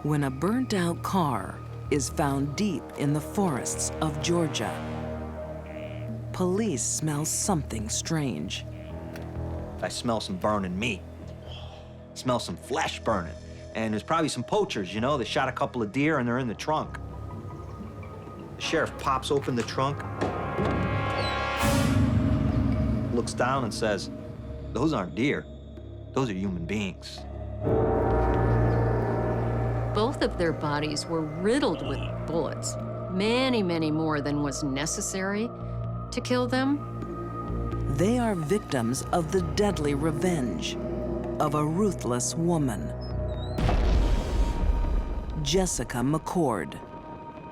when a burnt-out car is found deep in the forests of Georgia. Police smell something strange. I smell some burning meat. Smell some flesh burning. And there's probably some poachers, you know, they shot a couple of deer and they're in the trunk. The sheriff pops open the trunk, looks down and says, "Those aren't deer, those are human beings." Both of their bodies were riddled with bullets, many, many more than was necessary to kill them. They are victims of the deadly revenge of a ruthless woman. Jessica McCord.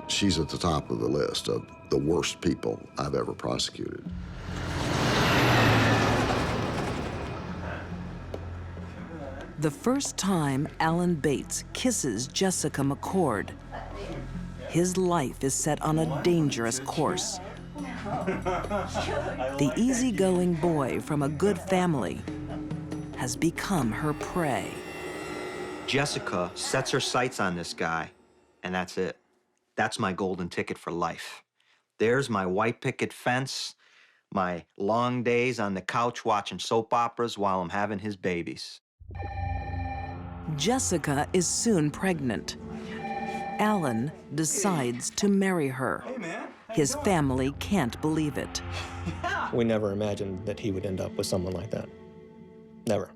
She's at the top of the list of the worst people I've ever prosecuted. The first time Alan Bates kisses Jessica McCord, his life is set on a dangerous course. The easygoing boy from a good family has become her prey. Jessica sets her sights on this guy, and that's it. That's my golden ticket for life. There's my white picket fence, my long days on the couch watching soap operas while I'm having his babies. Jessica is soon pregnant. Alan decides to marry her. His family can't believe it. We never imagined that he would end up with someone like that. Never.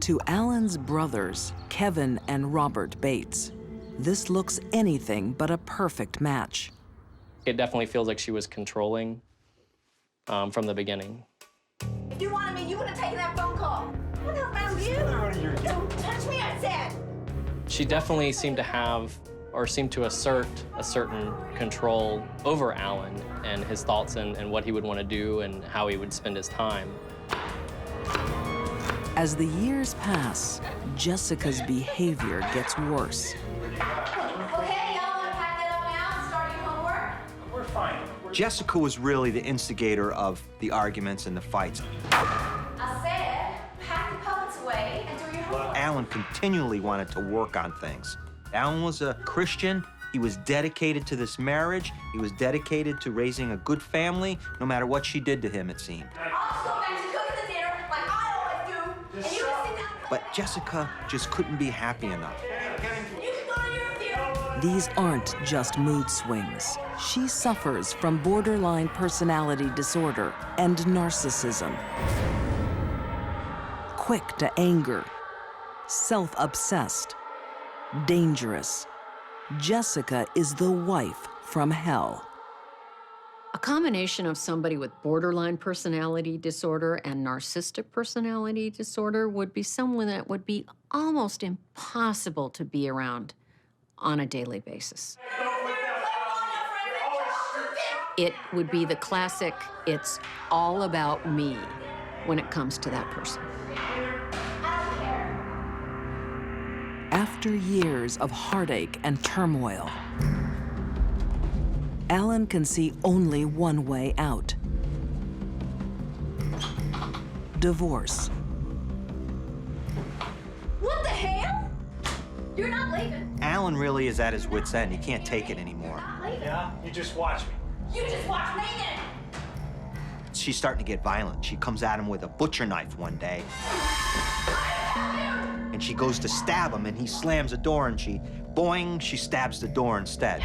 To Alan's brothers, Kevin and Robert Bates, this looks anything but a perfect match. It definitely feels like she was controlling from the beginning. If you wanted me, you would have taken that phone call. What the hell found you? Don't touch me, I said. She definitely seemed to have, or seemed to assert, a certain control over Alan and his thoughts and what he would want to do and how he would spend his time. As the years pass, Jessica's behavior gets worse. Okay, y'all want to pack that up now and start your homework? We're fine. Jessica was really the instigator of the arguments and the fights. I said, pack the puppets away and do your homework. Alan continually wanted to work on things. Alan was a Christian. He was dedicated to this marriage. He was dedicated to raising a good family, no matter what she did to him, it seemed. I'll just go back to cooking the dinner like I always do, and you can sit down and But Jessica just couldn't be happy enough. you can go to your theater. These aren't just mood swings. She suffers from borderline personality disorder and narcissism. Quick to anger, self-obsessed, dangerous. Jessica is the wife from hell. A combination of somebody with borderline personality disorder and narcissistic personality disorder would be someone that would be almost impossible to be around on a daily basis. It would be the classic, it's all about me when it comes to that person. After years of heartache and turmoil, Alan can see only one way out: divorce. What the hell? You're not leaving. Alan really is at his wit's end. He can't take it anymore. Not leaving. Yeah, you just watch me. You just watch me then. She's starting to get violent. She comes at him with a butcher knife one day. And she goes to stab him, and he slams the door, and boing, she stabs the door instead.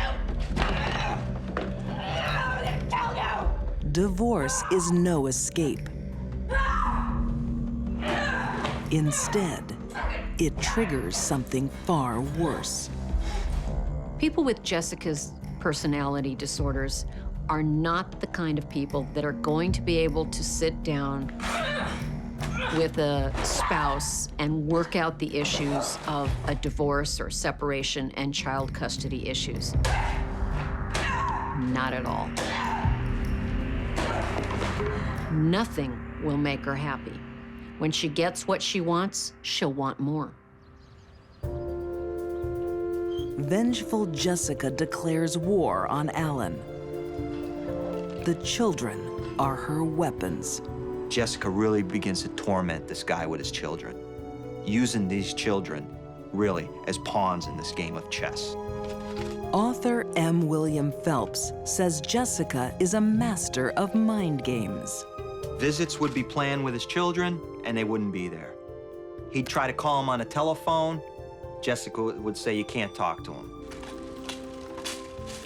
Divorce is no escape. Instead, it triggers something far worse. People with Jessica's personality disorders are not the kind of people that are going to be able to sit down with a spouse and work out the issues of a divorce or separation and child custody issues. Not at all. Nothing will make her happy. When she gets what she wants, she'll want more. Vengeful Jessica declares war on Alan. The children are her weapons. Jessica really begins to torment this guy with his children, using these children really, as pawns in this game of chess. Author M. William Phelps says Jessica is a master of mind games. Visits would be planned with his children, and they wouldn't be there. He'd try to call him on a telephone. Jessica would say you can't talk to him.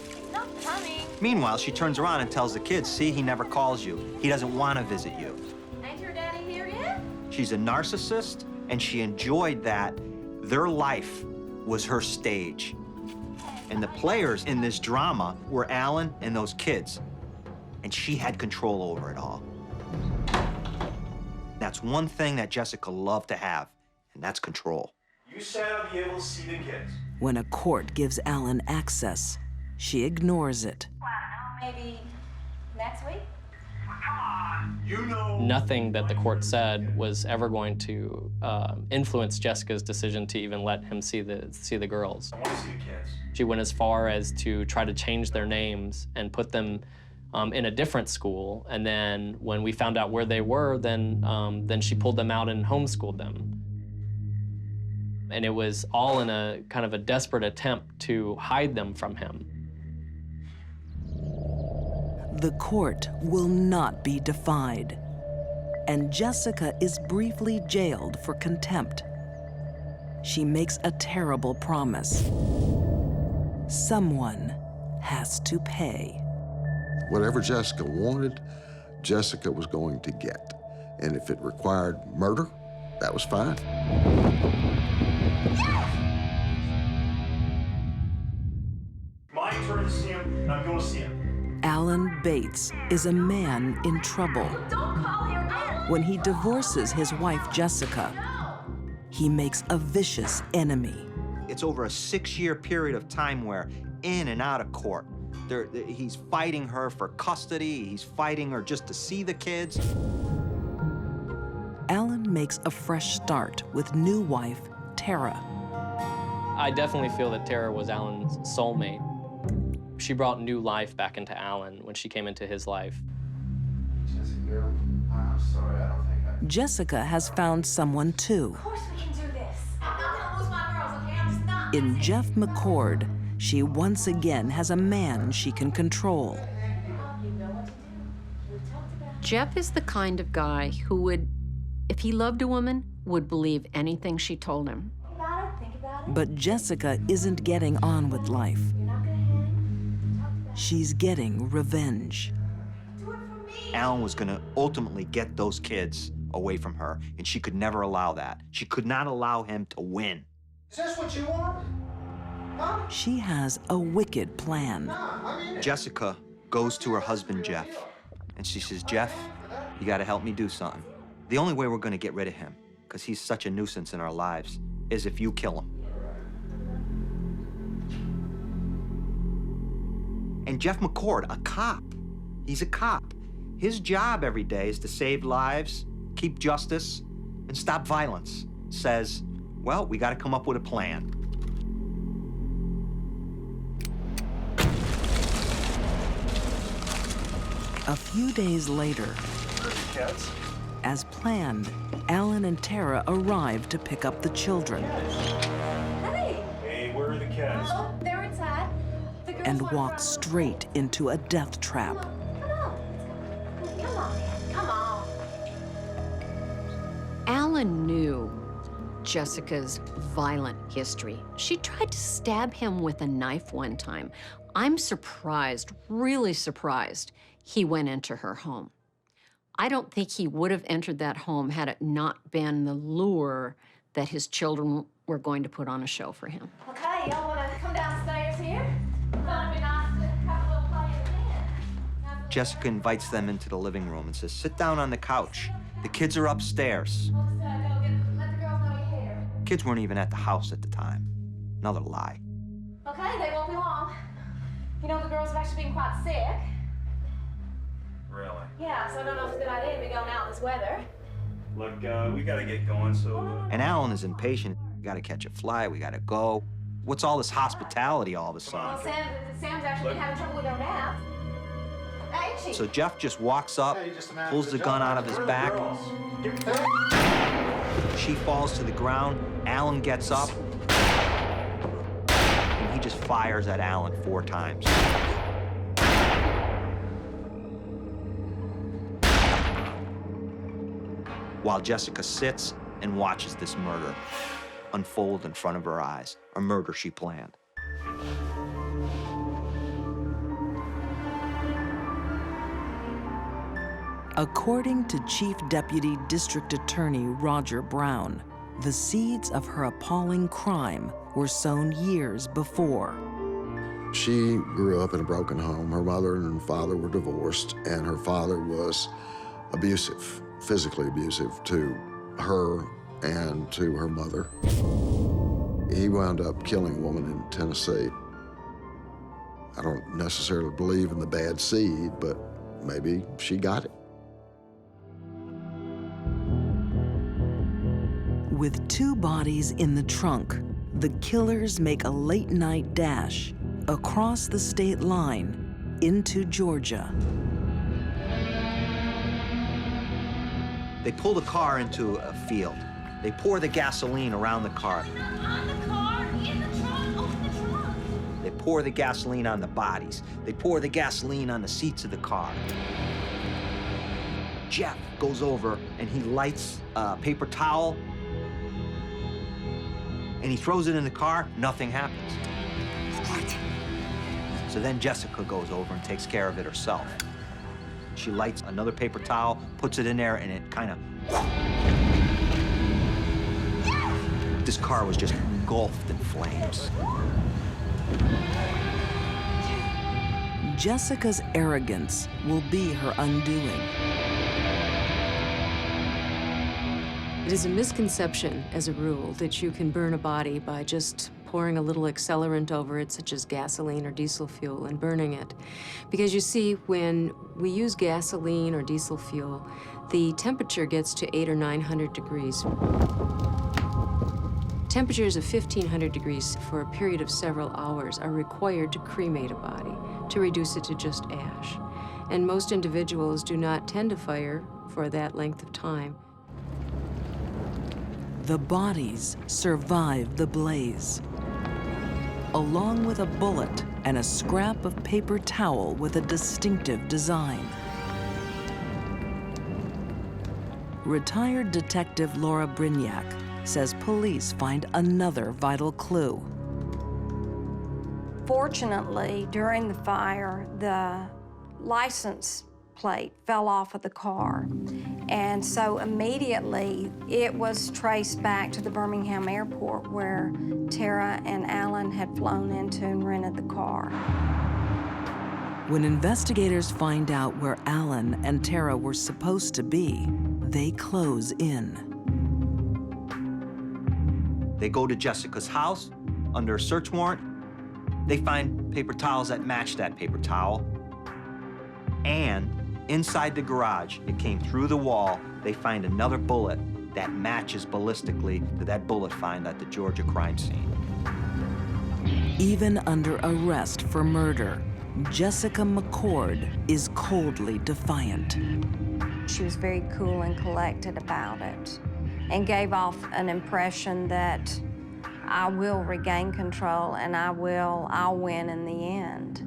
He's not coming. Meanwhile, she turns around and tells the kids, see, he never calls you. He doesn't want to visit you. Ain't your daddy here yet? She's a narcissist, and she enjoyed that their life was her stage. And the players in this drama were Alan and those kids. And she had control over it all. That's one thing that Jessica loved to have, and that's control. You said I'll be able to see the kids. When a court gives Alan access, she ignores it. Well, I don't know, maybe next week? You know. Nothing that the court said was ever going to influence Jessica's decision to even let him see the girls. I want to see the kids. She went as far as to try to change their names and put them in a different school. And then when we found out where they were, then she pulled them out and homeschooled them. And it was all in a kind of a desperate attempt to hide them from him. The court will not be defied, and Jessica is briefly jailed for contempt. She makes a terrible promise. Someone has to pay. Whatever Jessica wanted, Jessica was going to get. And if it required murder, that was fine. My turn to see him, and I'm going to see him. Alan Bates is a man in trouble. Don't call here, man. When he divorces his wife, Jessica, he makes a vicious enemy. It's over a 6-year period of time where in and out of court, he's fighting her for custody, he's fighting her just to see the kids. Alan makes a fresh start with new wife, Tara. I definitely feel that Tara was Alan's soulmate. She brought new life back into Alan when she came into his life. Jessica, I'm sorry, I don't think I... Jessica has found someone too. Of course we can do this. I'm not gonna lose my girls, okay? I'm just not. In Jeff McCord, she once again has a man she can control. You know what to do. We've talked about it. Jeff is the kind of guy who would, if he loved a woman, would believe anything she told him. Think about it. Think about it. But Jessica isn't getting on with life. You're not gonna hang. We talked about She's getting revenge. it. Do it for me. Alan was gonna ultimately get those kids away from her, and she could never allow that. She could not allow him to win. Is this what you want? Huh? She has a wicked plan. Nah, I mean... Jessica goes to her husband, Jeff, and she says, Jeff, you gotta help me do something. The only way we're gonna get rid of him, because he's such a nuisance in our lives, is if you kill him. And Jeff McCord, a cop, he's a cop. His job every day is to save lives, keep justice, and stop violence. Says, well, we gotta come up with a plan. A few days later, Where's the kids? as planned, Alan and Tara arrive to pick up the children Hey. Hey, where are the kids? Oh, they're inside. The girls and want walk to- straight into a death trap. Come on. Come on, man. Come on. Alan knew Jessica's violent history. She tried to stab him with a knife one time. I'm surprised, really surprised, he went into her home. I don't think he would have entered that home had it not been the lure that his children were going to put on a show for him. Okay, y'all want to come downstairs here? Thought it'd be nice to have a little play at the Jessica invites them into the living room and says, sit down on the couch. The kids are upstairs. We'll just let the girls know you're here. Kids weren't even at the house at the time. Another lie. Okay, they won't be long. You know, the girls have actually been quite sick. Really? Yeah, so I don't know if it's a good idea to be going out in this weather. Look, we gotta get going, so... And Alan is impatient. We gotta catch a flight, we gotta go. What's all this hospitality all of a Well, sudden? Sam's actually been having trouble with her nap. Ain't she? So Jeff just walks up, Hey, just a man pulls for the the gun job. out of his Where are the back. girls? She falls to the ground. Alan gets up, just fires at Alan 4 times. While Jessica sits and watches this murder unfold in front of her eyes, a murder she planned. According to Chief Deputy District Attorney Roger Brown, the seeds of her appalling crime were sown years before. She grew up in a broken home. Her mother and father were divorced, and her father was abusive, physically abusive to her and to her mother. He wound up killing a woman in Tennessee. I don't necessarily believe in the bad seed, but maybe she got it. With 2 bodies in the trunk, the killers make a late-night dash across the state line into Georgia. They pull the car into a field. They pour the gasoline around the car. On the car, in the trunk, open the trunk. They pour the gasoline on the bodies. They pour the gasoline on the seats of the car. Jeff goes over and he lights a paper towel and he throws it in the car. Nothing happens. So then Jessica goes over and takes care of it herself. She lights another paper towel, puts it in there, and it kind of... This car was just engulfed in flames. Jessica's arrogance will be her undoing. It is a misconception, as a rule, that you can burn a body by just pouring a little accelerant over it, such as gasoline or diesel fuel, and burning it. Because you see, when we use gasoline or diesel fuel, the temperature gets to 800 or 900 degrees. Temperatures of 1,500 degrees for a period of several hours are required to cremate a body, to reduce it to just ash. And most individuals do not tend to fire for that length of time. The bodies survive the blaze, along with a bullet and a scrap of paper towel with a distinctive design. Retired Detective Laura Brignac says police find another vital clue. Fortunately, during the fire, the license plate fell off of the car. And so immediately it was traced back to the Birmingham airport where Tara and Alan had flown into and rented the car. When investigators find out where Alan and Tara were supposed to be, they close in. They go to Jessica's house under a search warrant. They find paper towels that match that paper towel. And inside the garage, it came through the wall, they find another bullet that matches ballistically to that bullet found at the Georgia crime scene. Even under arrest for murder, Jessica McCord is coldly defiant. She was very cool and collected about it and gave off an impression that I will regain control and I'll win in the end.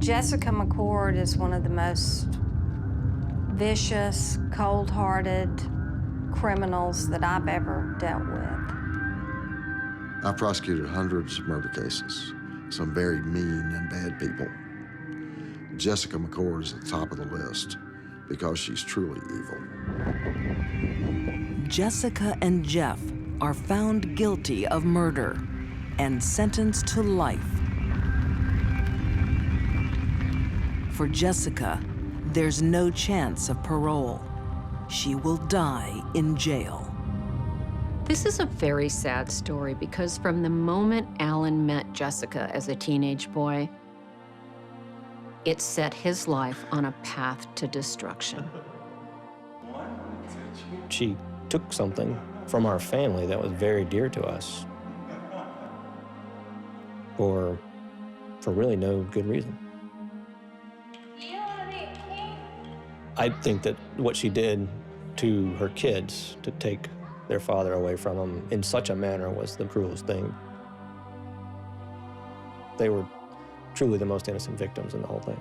Jessica McCord is one of the most vicious, cold-hearted criminals that I've ever dealt with. I prosecuted hundreds of murder cases, some very mean and bad people. Jessica McCord is at the top of the list because she's truly evil. Jessica and Jeff are found guilty of murder and sentenced to life. For Jessica, there's no chance of parole. She will die in jail. This is a very sad story because from the moment Alan met Jessica as a teenage boy, it set his life on a path to destruction. She took something from our family that was very dear to us for really no good reason. I think that what she did to her kids, to take their father away from them in such a manner, was the cruelest thing. They were truly the most innocent victims in the whole thing.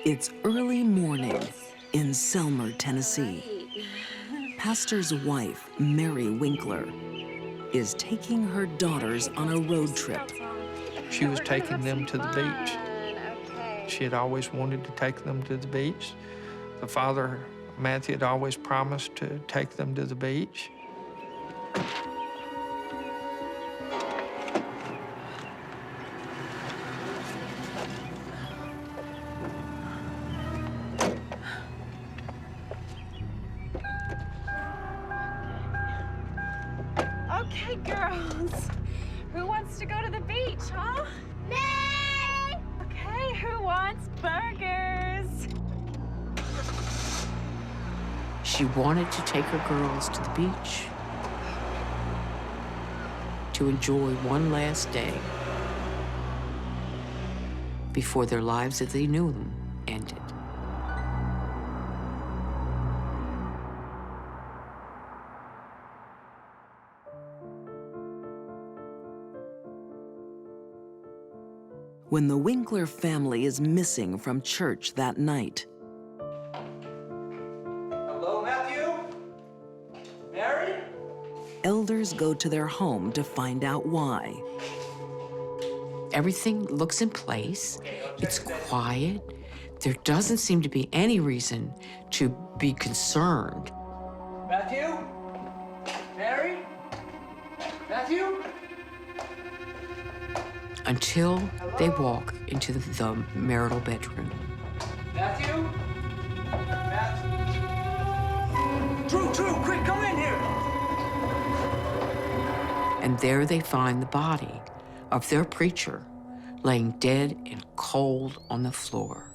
It's early morning in Selmer, Tennessee. Pastor's wife, Mary Winkler, is taking her daughters on a road trip. She was taking them to the beach. She had always wanted to take them to the beach. The father, Matthew, had always promised to take them to the beach. Okay, girls. Who wants to go to the beach, huh? Me! Okay, who wants burgers? She wanted to take her girls to the beach to enjoy one last day before their lives as they knew them ended. When the Winkler family is missing from church that night, Hello, Matthew? Mary? elders go to their home to find out why. Everything looks in place. It's quiet. There doesn't seem to be any reason to be concerned. Matthew? Mary? Matthew? Until they walk into the marital bedroom. Matthew? Drew, quick, come in here! And there they find the body of their preacher laying dead and cold on the floor.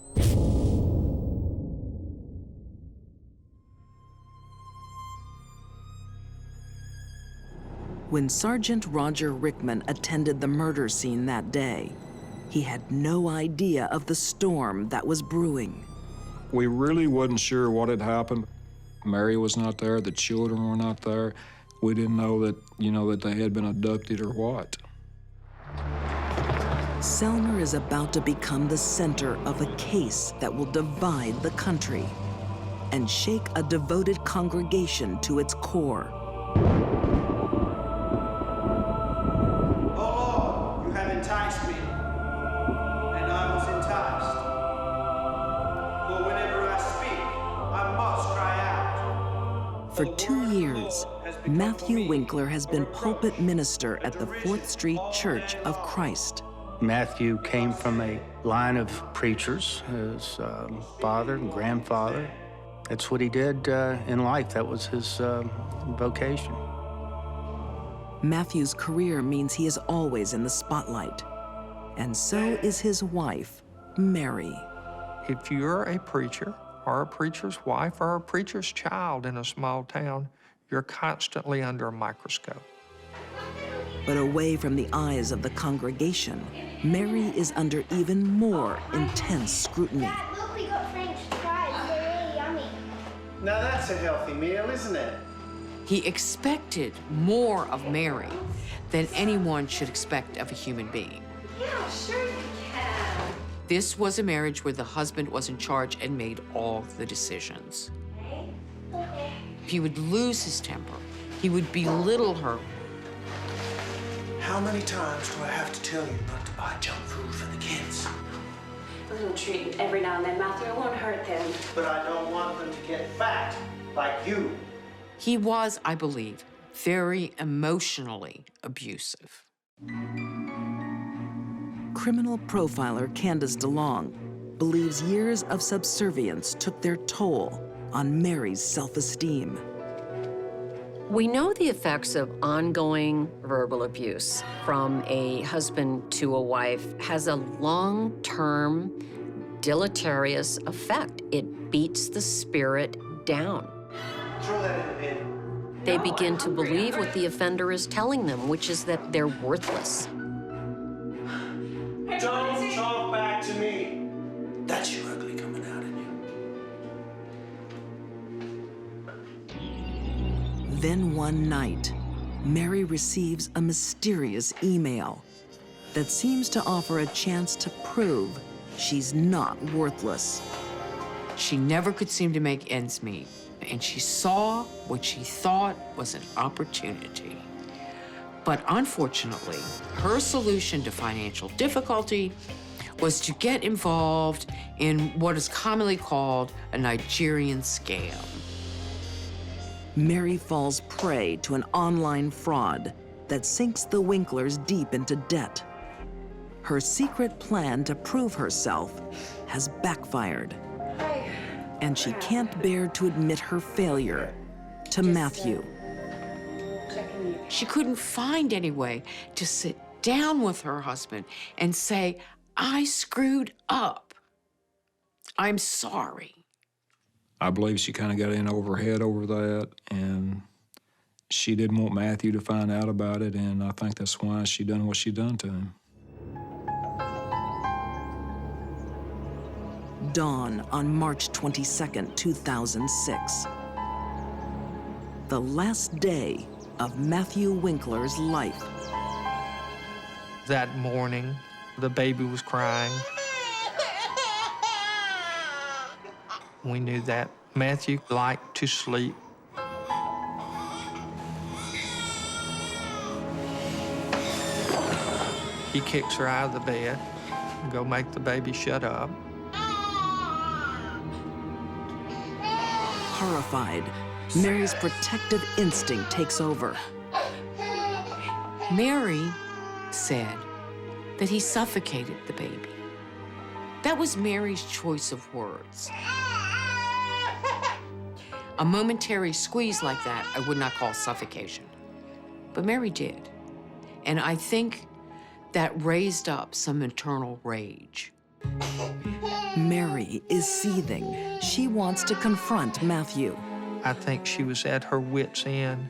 When Sergeant Roger Rickman attended the murder scene that day, he had no idea of the storm that was brewing. We really wasn't sure what had happened. Mary was not there, the children were not there. We didn't know that, that they had been abducted or what. Selmer is about to become the center of a case that will divide the country and shake a devoted congregation to its core. Oh, Lord, you have enticed me, and I was enticed. For whenever I speak, I must cry out. For 2 years, Matthew Winkler has been pulpit minister at the 4th Street Church of Christ. Matthew came from a line of preachers, his father and grandfather. That's what he did in life. That was his vocation. Matthew's career means he is always in the spotlight, and so is his wife, Mary. If you're a preacher or a preacher's wife or a preacher's child in a small town, you're constantly under a microscope. But away from the eyes of the congregation, Mary is under even more intense scrutiny. Look, we got French fries. They're really yummy. Now that's a healthy meal, isn't it? He expected more of Mary than anyone should expect of a human being. Yeah, sure you can. This was a marriage where the husband was in charge and made all the decisions. Okay. He would lose his temper. He would belittle her. How many times do I have to tell you not to buy junk food for the kids? A little treat every now and then, Matthew. It won't hurt them. But I don't want them to get fat like you. He was, I believe, very emotionally abusive. Criminal profiler Candice DeLong believes years of subservience took their toll on Mary's self-esteem. We know the effects of ongoing verbal abuse from a husband to a wife has a long-term deleterious effect. It beats the spirit down. Throw that in the bin. They begin to believe what the offender is telling them, which is that they're worthless. Don't talk back to me. That's your ugly coming out in you. Then one night, Mary receives a mysterious email that seems to offer a chance to prove she's not worthless. She never could seem to make ends meet, and she saw what she thought was an opportunity. But unfortunately, her solution to financial difficulty was to get involved in what is commonly called a Nigerian scam. Mary falls prey to an online fraud that sinks the Winklers deep into debt. Her secret plan to prove herself has backfired, and she can't bear to admit her failure to Matthew. She couldn't find any way to sit down with her husband and say, I screwed up. I'm sorry. I believe she kind of got in over her head over that, and she didn't want Matthew to find out about it, and I think that's why she done what she done to him. Dawn on March 22nd, 2006. The last day of Matthew Winkler's life. That morning, the baby was crying. We knew that Matthew liked to sleep. He kicks her out of the bed and go make the baby shut up. Horrified, Mary's protective instinct takes over. Mary said that he suffocated the baby. That was Mary's choice of words. A momentary squeeze like that I would not call suffocation, but Mary did. And I think that raised up some internal rage. Mary is seething. She wants to confront Matthew. I think she was at her wit's end,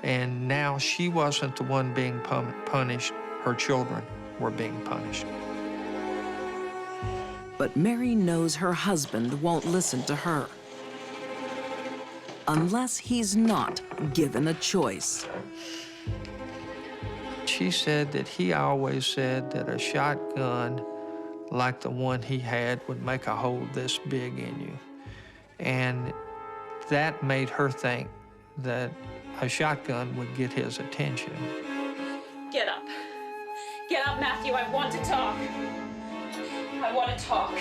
and now she wasn't the one being punished. Her children were being punished. But Mary knows her husband won't listen to her unless he's not given a choice. She said that he always said that a shotgun like the one he had would make a hole this big in you. And that made her think that a shotgun would get his attention. Get up. Get up, Matthew. I want to talk. I want to talk.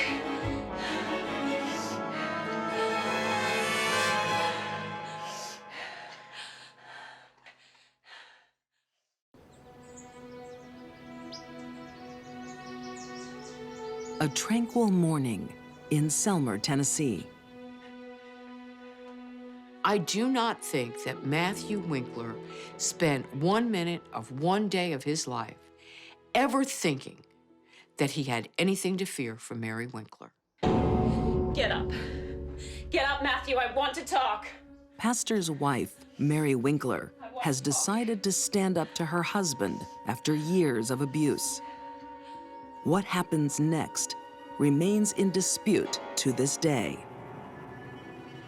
A tranquil morning in Selmer, Tennessee. I do not think that Matthew Winkler spent 1 minute of one day of his life ever thinking that he had anything to fear from Mary Winkler. Get up. Get up, Matthew. I want to talk. Pastor's wife, Mary Winkler, has decided to stand up to her husband after years of abuse. What happens next remains in dispute to this day.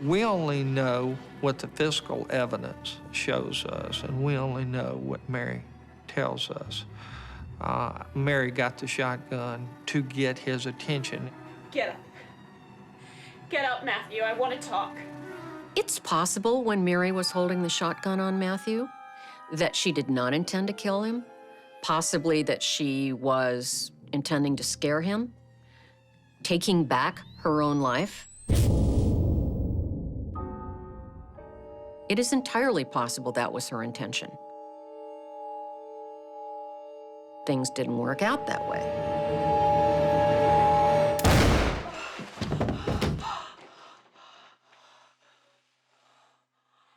We only know what the physical evidence shows us, and we only know what Mary tells us. Mary got the shotgun to get his attention. Get up. Get up, Matthew. I want to talk. It's possible when Mary was holding the shotgun on Matthew that she did not intend to kill him, possibly that she was intending to scare him, taking back her own life. It is entirely possible that was her intention. Things didn't work out that way.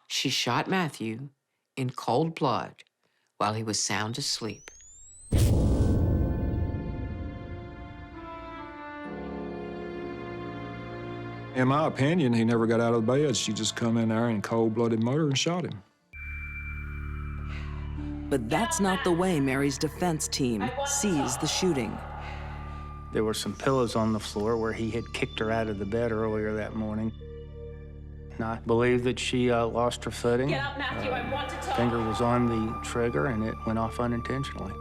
She shot Matthew in cold blood while he was sound asleep. In my opinion, he never got out of bed. She just come in there in cold-blooded murder and shot him. But that's not the way Mary's defense team sees the shooting. There were some pillows on the floor where he had kicked her out of the bed earlier that morning. And I believe that she lost her footing. Get up, Matthew, I want to talk. Finger was on the trigger, and it went off unintentionally.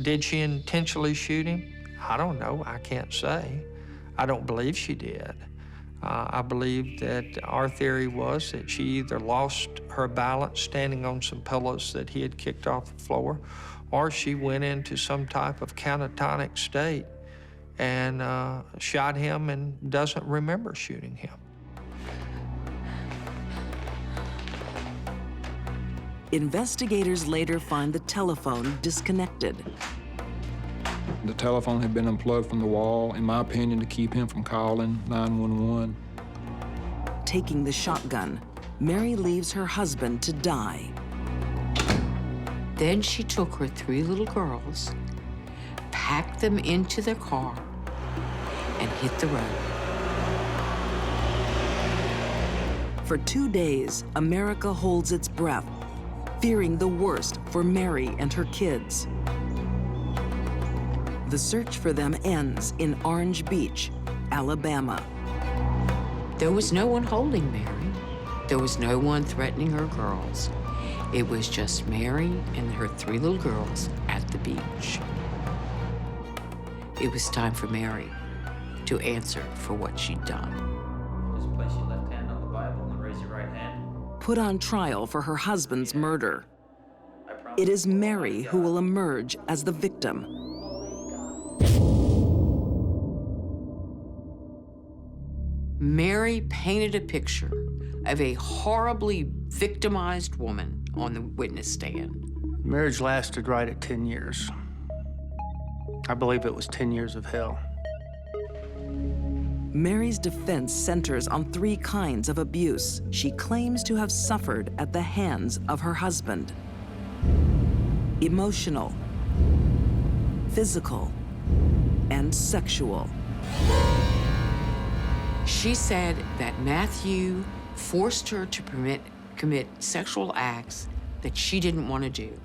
Did she intentionally shoot him? I don't know. I can't say. I don't believe she did. I believe that our theory was that she either lost her balance standing on some pillows that he had kicked off the floor, or she went into some type of catatonic state and shot him and doesn't remember shooting him. Investigators later find the telephone disconnected. The telephone had been unplugged from the wall, in my opinion, to keep him from calling 911. Taking the shotgun, Mary leaves her husband to die. Then she took her 3 little girls, packed them into their car, and hit the road. For 2 days, America holds its breath, fearing the worst for Mary and her kids. The search for them ends in Orange Beach, Alabama. There was no one holding Mary. There was no one threatening her girls. It was just Mary and her 3 little girls at the beach. It was time for Mary to answer for what she'd done. Just place your left hand on the Bible and raise your right hand. Put on trial for her husband's murder. It is Mary who will emerge as the victim. Mary painted a picture of a horribly victimized woman on the witness stand. Marriage lasted right at 10 years. I believe it was 10 years of hell. Mary's defense centers on 3 kinds of abuse she claims to have suffered at the hands of her husband: emotional, physical, and sexual. She said that Matthew forced her to commit sexual acts that she didn't want to do.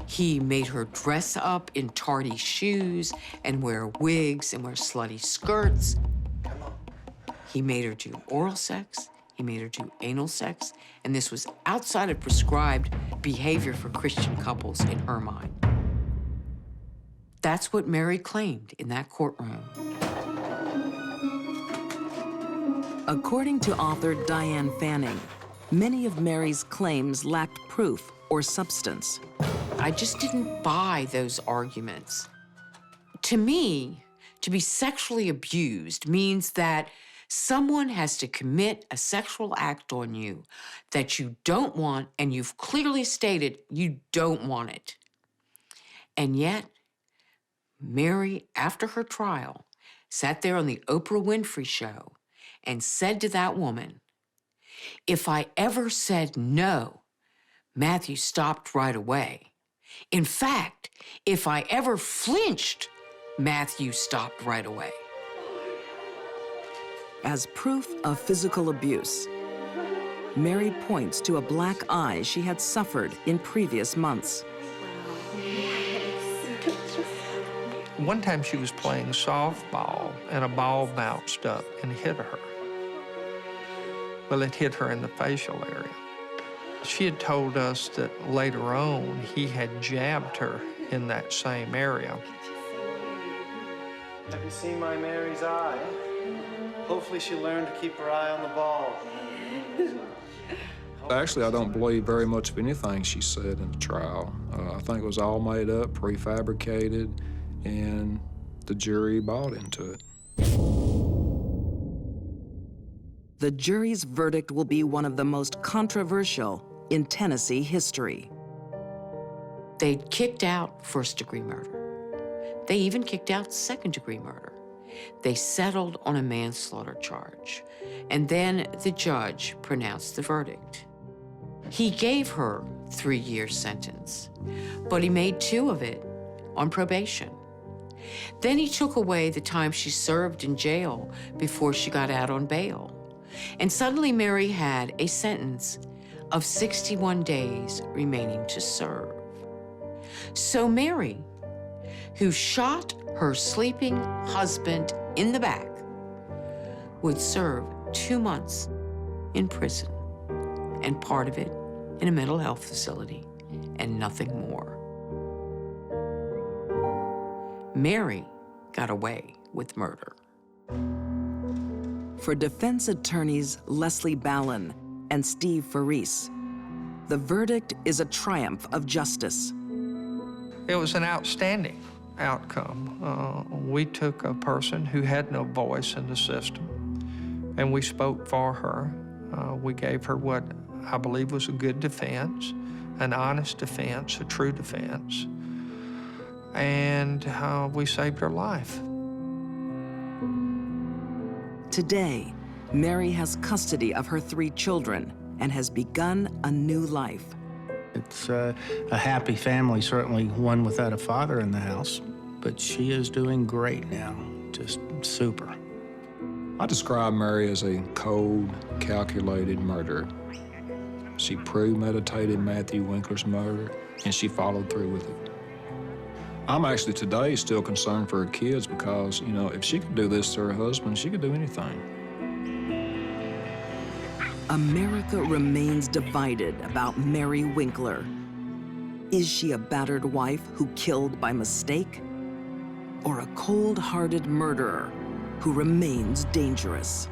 He made her dress up in tarty shoes and wear wigs and wear slutty skirts. He made her do oral sex. He made her do anal sex. And this was outside of prescribed behavior for Christian couples in her mind. That's what Mary claimed in that courtroom. According to author Diane Fanning, many of Mary's claims lacked proof or substance. I just didn't buy those arguments. To me, to be sexually abused means that someone has to commit a sexual act on you that you don't want, and you've clearly stated you don't want it. And yet, Mary, after her trial, sat there on the Oprah Winfrey Show and said to that woman, "If I ever said no, Matthew stopped right away. In fact, if I ever flinched, Matthew stopped right away." As proof of physical abuse, Mary points to a black eye she had suffered in previous months. One time she was playing softball and a ball bounced up and hit her. Well, it hit her in the facial area. She had told us that later on he had jabbed her in that same area. Have you seen my Mary's eye? Hopefully she learned to keep her eye on the ball. Actually, I don't believe very much of anything she said in the trial. I think it was all made up, prefabricated, and the jury bought into it. The jury's verdict will be one of the most controversial in Tennessee history. They kicked out first-degree murder. They even kicked out second-degree murder. They settled on a manslaughter charge. And then the judge pronounced the verdict. He gave her 3-year sentence, but he made 2 of it on probation. Then he took away the time she served in jail before she got out on bail. And suddenly Mary had a sentence of 61 days remaining to serve. So Mary, who shot her sleeping husband in the back, would serve 2 months in prison, and part of it in a mental health facility, and nothing more. Mary got away with murder. For defense attorneys Leslie Ballin and Steve Faris, the verdict is a triumph of justice. It was an outstanding outcome. We took a person who had no voice in the system, and we spoke for her. We gave her what I believe was a good defense, an honest defense, a true defense, and we saved her life. Today, Mary has custody of her 3 children and has begun a new life. It's a happy family, certainly one without a father in the house, but she is doing great now, just super. I describe Mary as a cold, calculated murderer. She premeditated Matthew Winkler's murder, and she followed through with it. I'm actually today still concerned for her kids because, you know, if she could do this to her husband, she could do anything. America remains divided about Mary Winkler. Is she a battered wife who killed by mistake? Or a cold-hearted murderer who remains dangerous?